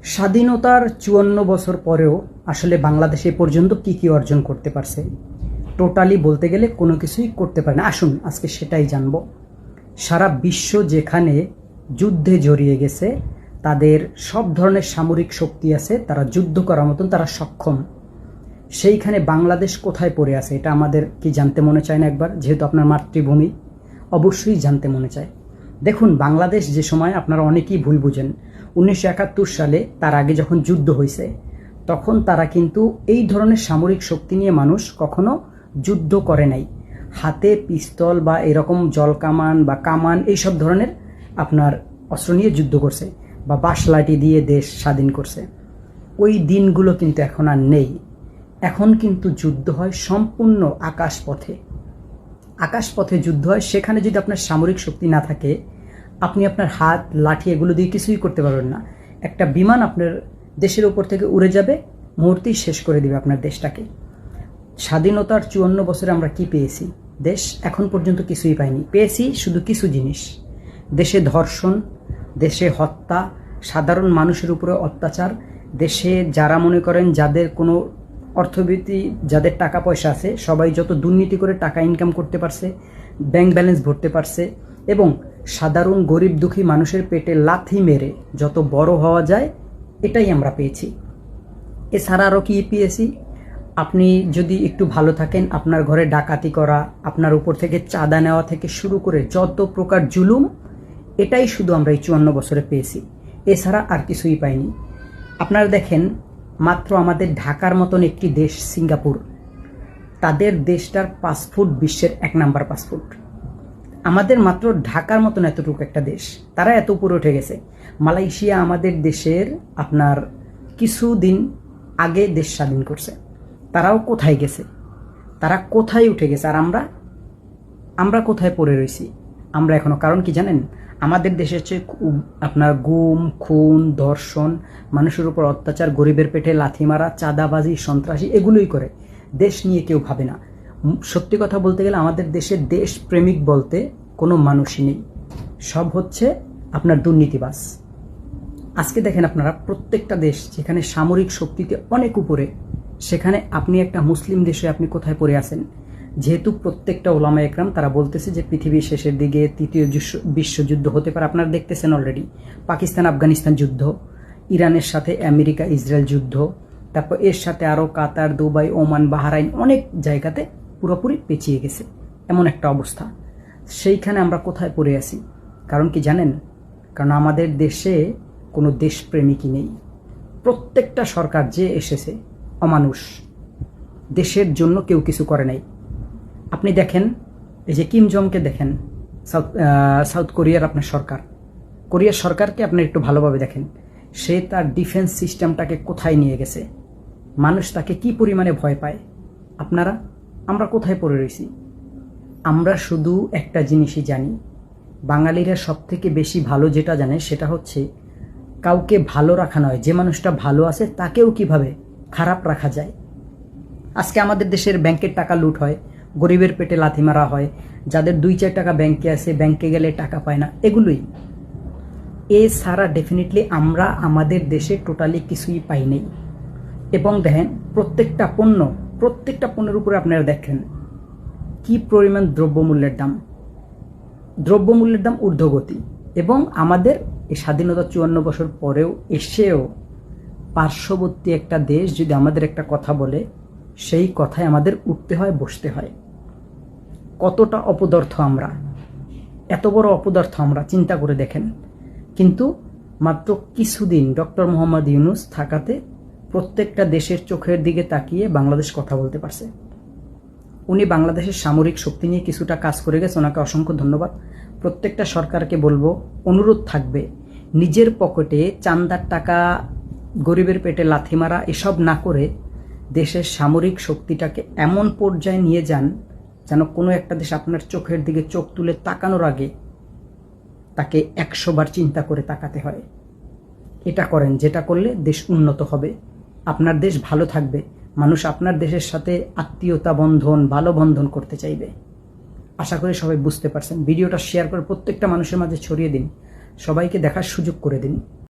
স্বাধীনতার ৫৪ বছর পরেও আসলে বাংলাদেশ এ পর্যন্ত কি অর্জন করতে পারছে? টোটালি বলতে গেলে কোনো কিছুই করতে পারে না। আসুন আজকে সেটাই জানব। সারা বিশ্ব যেখানে যুদ্ধে জড়িয়ে গেছে, তাদের সব ধরনের সামরিক শক্তি আছে, তারা যুদ্ধ করার মতন তারা সক্ষম। সেইখানে বাংলাদেশ কোথায় পড়ে আছে এটা আমাদের কি জানতে মনে চায় না একবার? যেহেতু আপনার মাতৃভূমি, অবশ্যই জানতে মনে চায়। দেখুন, বাংলাদেশ যে সময় আপনারা অনেকেই ভুল বুঝেন, ১৯৭১ সালে তার আগে যখন যুদ্ধ হয়েছে তখন তারা কিন্তু এই ধরনের সামরিক শক্তি নিয়ে মানুষ কখনো যুদ্ধ করে নাই। হাতে পিস্তল বা এরকম জলকামান বা কামান এইসব ধরনের আপনার অস্ত্র নিয়ে যুদ্ধ করছে বা বাঁশ লাঠি দিয়ে দেশ স্বাধীন করছে। ওই দিনগুলো কিন্তু এখন আর নেই। এখন কিন্তু যুদ্ধ হয় সম্পূর্ণ আকাশপথে। আকাশপথে যুদ্ধ হয়। সেখানে যদি আপনার সামরিক শক্তি না থাকে, আপনি আপনার হাত লাঠি এগুলো দিয়ে কিছুই করতে পারবেন না। একটা বিমান আপনার দেশের উপর থেকে উড়ে যাবে, মুহূর্তেই শেষ করে দিবে আপনার দেশটাকে। স্বাধীনতার ৫৪ বছরে আমরা কি পেয়েছি? দেশ এখন পর্যন্ত কিছুই পায়নি। পেয়েছি শুধু কিছু জিনিস। দেশে ধর্ষণ, দেশে হত্যা, সাধারণ মানুষের উপরে অত্যাচার, দেশে যারা মনে করেন যাদের কোনো অর্থনীতি, যাদের টাকা পয়সা আছে, সবাই যত দুর্নীতি করে টাকা ইনকাম করতে পারছে, ব্যাংক ব্যালেন্স ভরতে পারছে, এবং সাধারণ গরিব দুঃখী মানুষের পেটে লাথি মেরে যত বড় হওয়া যায়, এটাই আমরা পেয়েছি। এছাড়া আরও কি পেয়েছি? আপনি যদি একটু ভালো থাকেন, আপনার ঘরে ডাকাতি করা, আপনার উপর থেকে চাঁদা নেওয়া থেকে শুরু করে যত প্রকার জুলুম, এটাই শুধু আমরা এই ৫৪ বছরে পেয়েছি। এছাড়া আর কিছুই পাইনি। আপনারা দেখেন, মাত্র আমাদের ঢাকার মতন একটি দেশ সিঙ্গাপুর, তাদের দেশটার পাসপোর্ট বিশ্বের ১ নাম্বার পাসপোর্ট। আমাদের মাত্র ঢাকার মতন এতটুকু একটা দেশ, তারা এত উপরে উঠে গেছে। মালয়েশিয়া আমাদের দেশের আপনার কিছুদিন আগে দেশ স্বাধীন করছে। তারাও কোথায় গেছে? তারা কোথায় উঠে গেছে? আর আমরা কোথায় পড়ে রয়েছি? আমরা এখনো। কারণ কি জানেন? আমাদের দেশে হচ্ছে আপনার গুম, খুন, ধর্ষণ, মানুষের উপর অত্যাচার, গরিবের পেটে লাথি মারা, চাঁদাবাজি, সন্ত্রাসী, এগুলোই করে। দেশ নিয়ে কেউ ভাবে না। সত্যি কথা বলতে গেলে আমাদের দেশে দেশপ্রেমিক বলতে কোনো মানুষই নেই। সব হচ্ছে আপনার দুর্নীতিবাজ। আজকে দেখেন আপনারা, প্রত্যেকটা দেশ যেখানে সামরিক শক্তিতে অনেক উপরে, সেখানে আপনি একটা মুসলিম দেশে আপনি কোথায় পড়ে আছেন? যেহেতু প্রত্যেকটা ওলামা একরাম তারা বলতেছে যে পৃথিবীর শেষের দিকে তৃতীয় বিশ্বযুদ্ধ হতে পারে। আপনারা দেখতেছেন অলরেডি পাকিস্তান আফগানিস্তান যুদ্ধ, ইরানের সাথে আমেরিকা ইসরায়েল যুদ্ধ, তারপর এর সাথে আরও কাতার, দুবাই, ওমান, বাহরাইন, অনেক জায়গাতে পুরোপুরি পেঁচিয়ে গেছে এমন একটা অবস্থা। সেইখানে আমরা কোথায় পড়ে আছি? কারণ কি জানেন? কারণ আমাদের দেশে কোনো দেশপ্রেমিকই নেই। প্রত্যেকটা সরকার যে এসেছে অমানুষ, দেশের জন্য কেউ কিছু করে নাই। আপনি দেখেন, এই যে কিম জংকে দেখেন, সাউথ কোরিয়ার আপনার সরকার, কোরিয়ার সরকারকে আপনি একটু ভালোভাবে দেখেন, সে তার ডিফেন্স সিস্টেমটাকে কোথায় নিয়ে গেছে, মানুষ তাকে কি পরিমাণে ভয় পায়। আমরা কোথায় পড়ে রয়েছি? আমরা শুধু একটা জিনিসই জানি, বাঙালিরা সব থেকে বেশি ভালো যেটা জানে সেটা হচ্ছে কাউকে ভালো রাখা নয়, যে মানুষটা ভালো আছে তাকেও কিভাবে খারাপ রাখা যায়। আজকে আমাদের দেশের ব্যাংকের টাকা লুট হয়, গরিবের পেটে লাথি মারা হয়, যাদের ২-৪ টাকা ব্যাংকে আছে, ব্যাংকে গেলে টাকা পায় না, এগুলোই। এছাড়া ডেফিনেটলি আমরা আমাদের দেশে টোটালি কিছুই পাই নাই। এবং দেখেন, প্রত্যেকটা পণ্যের উপরে আপনারা দেখেন কি পরিমাণ দ্রব্যমূল্যের দাম ঊর্ধ্বগতি। এবং আমাদের এই স্বাধীনতা ৫৪ বছর পরেও এসেও পার্শ্ববর্তী একটা দেশ যদি আমাদের একটা কথা বলে, সেই কথায় আমাদের উঠতে হয়, বসতে হয়। কতটা অপদার্থ আমরা! এত বড় অপদার্থ আমরা, চিন্তা করে দেখেন। কিন্তু মাত্র কিছুদিন ডক্টর মোহাম্মদ ইউনূস থাকাতে প্রত্যেকটা দেশের চোখের দিকে তাকিয়ে বাংলাদেশ কথা বলতে পারছে। উনি বাংলাদেশের সামরিক শক্তি নিয়ে কিছুটা কাজ করে গেছে, ওনাকে অসংখ্য ধন্যবাদ। প্রত্যেকটা সরকারকে বলবো, অনুরোধ থাকবে, নিজের পকেটে চাঁদার টাকা, গরিবের পেটে লাথি মারা এসব না করে দেশের সামরিক শক্তিটাকে এমন পর্যায়ে নিয়ে যান যেন কোনো একটা দেশ আপনার চোখের দিকে চোখ তুলে তাকানোর আগে তাকে ১০০ বার চিন্তা করে তাকাতে হয়। এটা করেন, যেটা করলে দেশ উন্নত হবে, আপনার দেশ ভালো থাকবে, মানুষ আপনার দেশের সাথে আত্মীয়তা বন্ধন, ভালো বন্ধন করতে চাইবে। আশা করি সবাই বুঝতে পারছেন। ভিডিওটা শেয়ার করে প্রত্যেকটা মানুষের মাঝে ছড়িয়ে দিন, সবাইকে দেখার সুযোগ করে দিন।